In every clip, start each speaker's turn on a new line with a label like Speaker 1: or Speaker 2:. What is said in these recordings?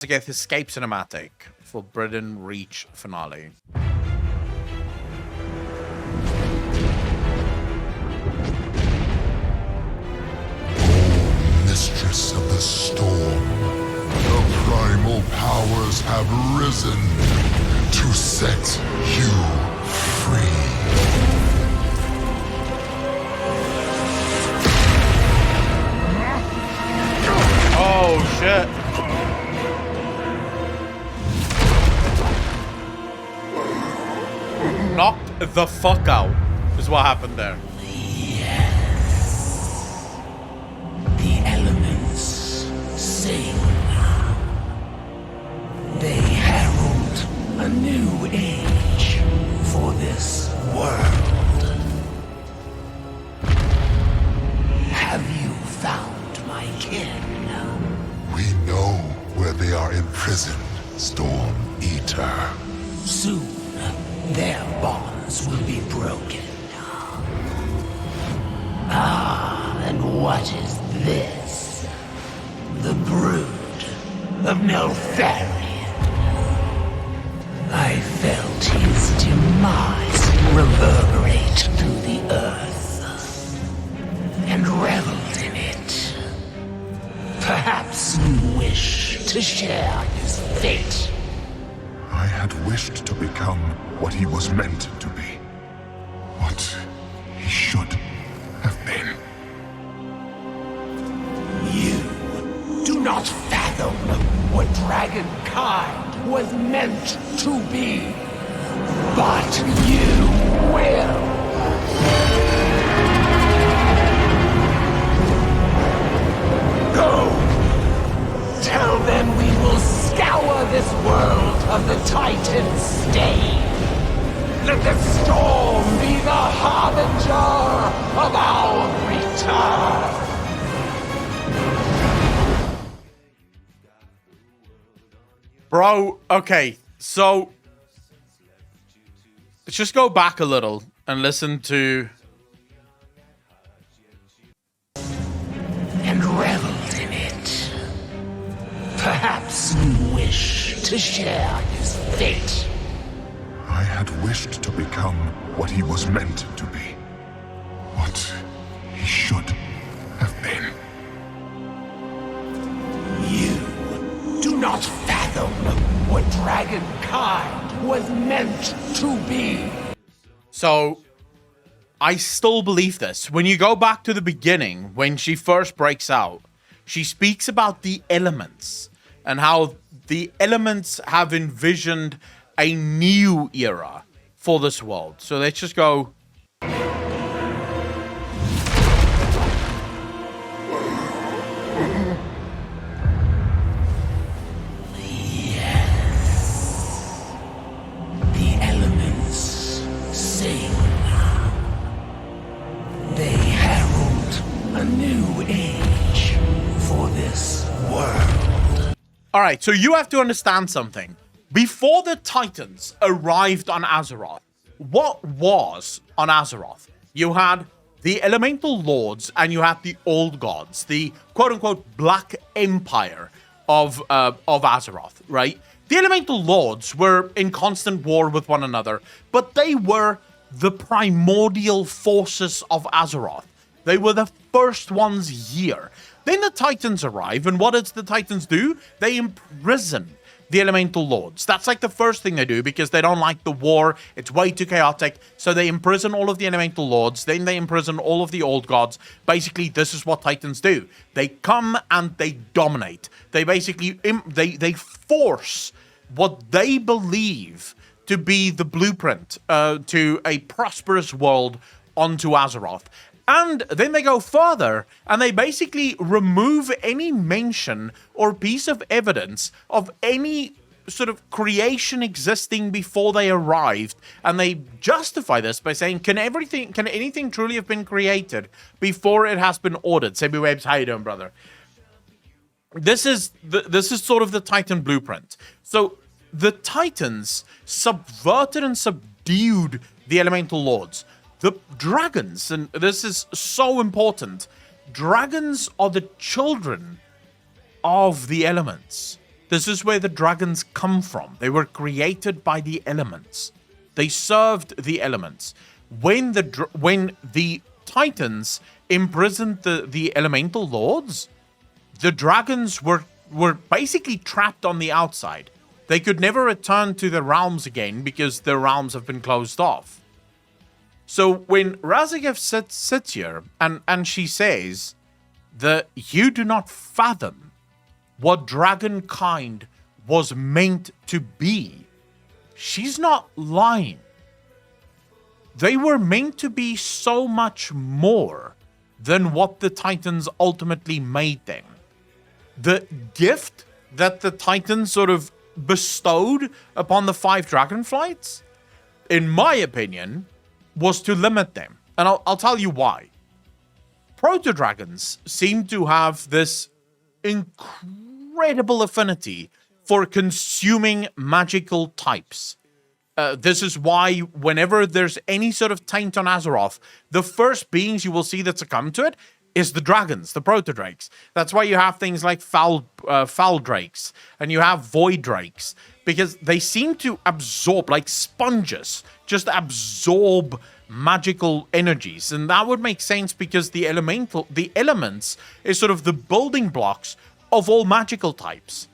Speaker 1: Raszageth escape cinematic for Britain Reach finale.
Speaker 2: Mistress of the storm, the primal powers have risen to set you free.
Speaker 1: Oh shit. Knocked the fuck out is what happened there.
Speaker 3: The elements sing. They herald a new age for this world. Have you found my kin?
Speaker 2: We know where they are imprisoned, Storm Eater.
Speaker 3: Soon, their bonds will be broken. And what is this? The brood of Neltharion. I felt his demise reverberate through the earth, and reveled in it. Perhaps you wish to share his fate.
Speaker 2: I had wished to become what he was meant to be. What he should have been.
Speaker 3: You do not fathom what Dragonkind was meant to be. But you will. Go! Tell them we will scour this world of the Titan's stain. Let the storm be the harbinger of our return.
Speaker 1: Bro, okay, so let's just go back a little and listen to...
Speaker 3: And reveled in it. Perhaps you wish to share his fate.
Speaker 2: I had wished to become what he was meant to be. What he should have been.
Speaker 3: You do not fathom what Dragonkind was meant to be.
Speaker 1: So, I still believe this. When you go back to the beginning, when she first breaks out, she speaks about the elements and how the elements have envisioned a new era for this world. So let's just go.
Speaker 3: The elements sing. They herald a new age for this world.
Speaker 1: All right, so you have to understand something. Before the Titans arrived on Azeroth, what was on Azeroth? You had the Elemental Lords and you had the Old Gods, the quote-unquote Black Empire of Azeroth, right? The Elemental Lords were in constant war with one another, but they were the primordial forces of Azeroth. They were the first ones here. Then the Titans arrive, and what does the Titans do? They imprison the Elemental Lords. That's like the first thing they do because they don't like the war. It's way too chaotic. So they imprison all of the Elemental Lords. Then they imprison all of the Old Gods. Basically, this is what Titans do. They come and they dominate. They basically, they force what they believe to be the blueprint to a prosperous world onto Azeroth. And then they go further and they basically remove any mention or piece of evidence of any sort of creation existing before they arrived. And they justify this by saying, can anything truly have been created before it has been ordered? Sebi Webs, how you doing, brother? This is sort of the Titan blueprint. So the Titans subverted and subdued the Elemental Lords. The dragons, and this is so important, dragons are the children of the elements. This is where the dragons come from. They were created by the elements. They served the elements. When the Titans imprisoned the elemental lords, the dragons were basically trapped on the outside. They could never return to their realms again because their realms have been closed off. So when Raszageth sits here and she says that you do not fathom what Dragonkind was meant to be, she's not lying. They were meant to be so much more than what the Titans ultimately made them. The gift that the Titans sort of bestowed upon the 5 Dragonflights, in my opinion, was to limit them. And I'll tell you why. Proto-dragons seem to have this incredible affinity for consuming magical types. This is why whenever there's any sort of taint on Azeroth, the first beings you will see that succumb to it is the dragons, the proto-drakes. That's why you have things like foul drakes, and you have void drakes, because they seem to absorb, like sponges, just absorb magical energies. And that would make sense because the elements is sort of the building blocks of all magical types.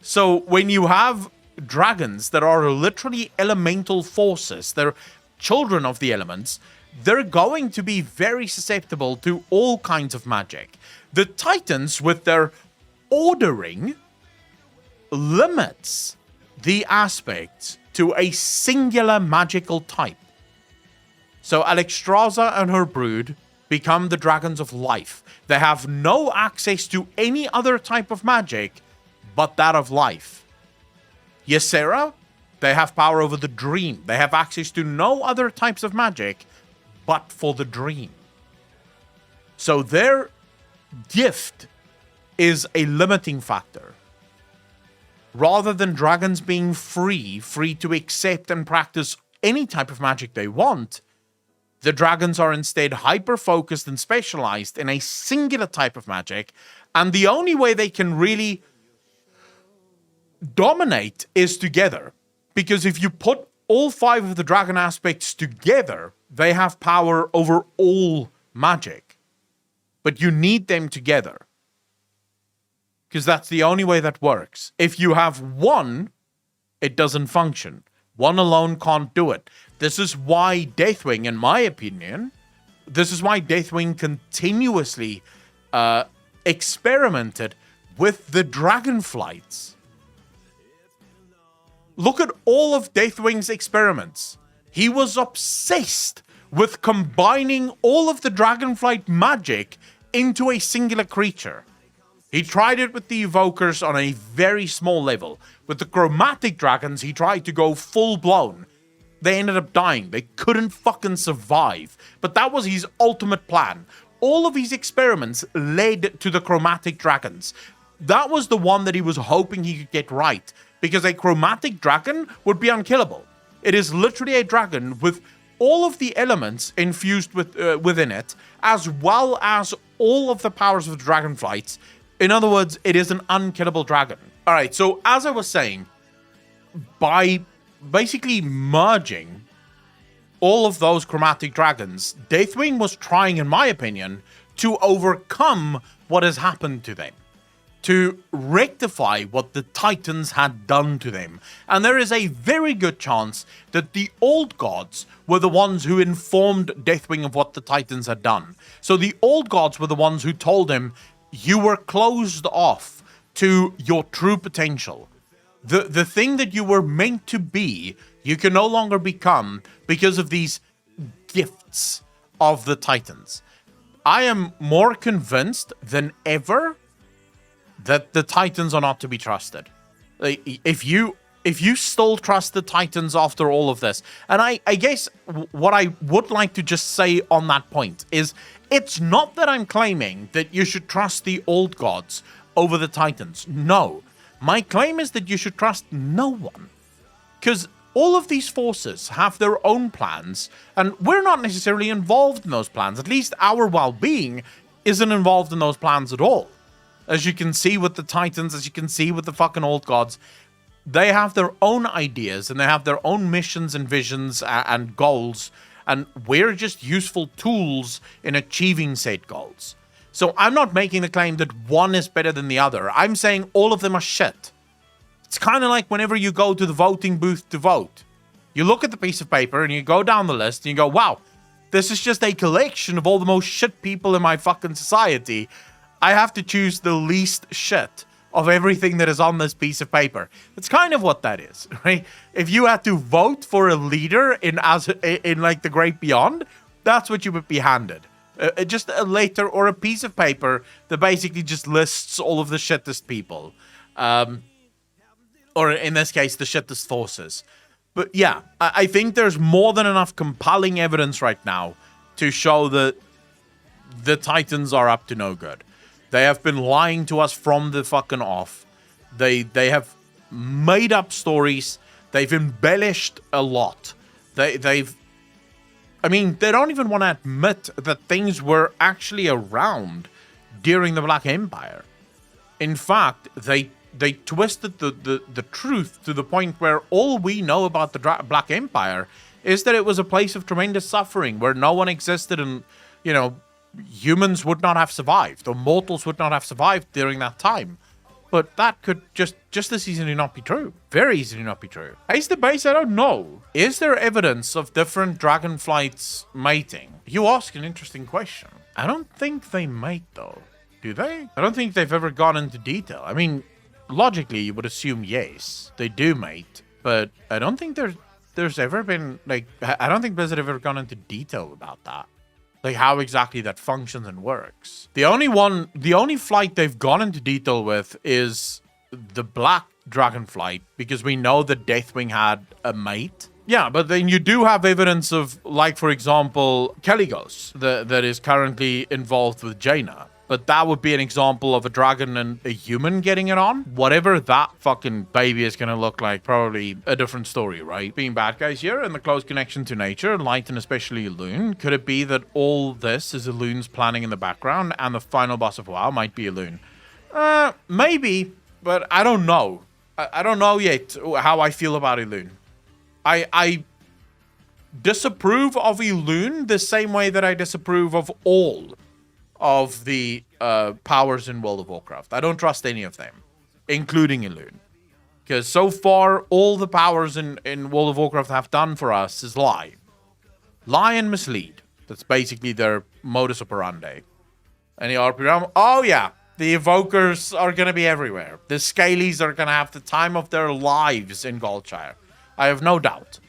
Speaker 1: So when you have dragons that are literally elemental forces, they're children of the elements, they're going to be very susceptible to all kinds of magic. The Titans, with their ordering, limits the aspects to a singular magical type. So Alexstrasza and her brood become the dragons of life. They have no access to any other type of magic but that of life. Ysera, they have power over the dream. They have access to no other types of magic but for the dream. So their gift is a limiting factor. Rather than dragons being free to accept and practice any type of magic they want, the dragons are instead hyper-focused and specialized in a singular type of magic, and the only way they can really dominate is together. Because if you put all 5 of the dragon aspects together, they have power over all magic. But you need them together, because that's the only way that works. If you have one, it doesn't function. One alone can't do it. This is why Deathwing, in my opinion, continuously experimented with the Dragonflights. Look at all of Deathwing's experiments. He was obsessed with combining all of the Dragonflight magic into a singular creature. He tried it with the Evokers on a very small level. With the Chromatic Dragons, he tried to go full-blown. They ended up dying. They couldn't fucking survive. But that was his ultimate plan. All of his experiments led to the Chromatic Dragons. That was the one that he was hoping he could get right, because a Chromatic Dragon would be unkillable. It is literally a dragon with all of the elements infused within it, as well as all of the powers of the Dragonflights. In other words, it is an unkillable dragon. Alright, so as I was saying, by basically merging all of those Chromatic Dragons, Deathwing was trying, in my opinion, to overcome what has happened to them, to rectify what the Titans had done to them. And there is a very good chance that the old gods were the ones who informed Deathwing of what the Titans had done. So the old gods were the ones who told him, you were closed off to your true potential. The thing that you were meant to be, you can no longer become because of these gifts of the Titans. I am more convinced than ever that the Titans are not to be trusted. If you still trust the Titans after all of this, and I guess what I would like to just say on that point is, it's not that I'm claiming that you should trust the old gods over the Titans. No. My claim is that you should trust no one. Because all of these forces have their own plans, and we're not necessarily involved in those plans. At least our well-being isn't involved in those plans at all. As you can see with the Titans, as you can see with the fucking old gods, they have their own ideas and they have their own missions and visions and goals, and we're just useful tools in achieving said goals. So I'm not making the claim that one is better than the other. I'm saying all of them are shit. It's kind of like whenever you go to the voting booth to vote. You look at the piece of paper and you go down the list and you go, wow, this is just a collection of all the most shit people in my fucking society. I have to choose the least shit of everything that is on this piece of paper. It's kind of what that is, right? If you had to vote for a leader in like the Great Beyond, that's what you would be handed. Just a letter or a piece of paper that basically just lists all of the shittest people. Or in this case, the shittest forces. But yeah, I think there's more than enough compelling evidence right now to show that the Titans are up to no good. They have been lying to us from the fucking off. They have made up stories. They've embellished a lot. They don't even want to admit that things were actually around during the Black Empire. In fact, they twisted the truth to the point where all we know about the Black Empire is that it was a place of tremendous suffering where no one existed and, humans would not have survived, or mortals would not have survived during that time. But that could just as easily not be true. Very easily not be true. Ace the base, I don't know. Is there evidence of different dragonflights mating? You ask an interesting question. I don't think they mate, though. Do they? I don't think they've ever gone into detail. I mean, logically, you would assume yes, they do mate. But I don't think there's ever been, I don't think Blizzard have ever gone into detail about that. Like how exactly that functions and works. The only flight they've gone into detail with is the Black Dragonflight, because we know that Deathwing had a mate. Yeah, but then you do have evidence of, like, for example, Caligos, that is currently involved with Jaina. But that would be an example of a dragon and a human getting it on. Whatever that fucking baby is going to look like, probably a different story, right? Being bad guys here and the close connection to nature, light and especially Elune. Could it be that all this is Elune's planning in the background and the final boss of WoW might be Elune? Maybe, but I don't know. I don't know yet how I feel about Elune. I disapprove of Elune the same way that I disapprove of all of the powers in World of Warcraft. I don't trust any of them, including Elune. Because so far, all the powers in World of Warcraft have done for us is lie. Lie and mislead. That's basically their modus operandi. Any RP realm? Oh yeah, the Evokers are going to be everywhere. The Scalies are going to have the time of their lives in Goldshire. I have no doubt.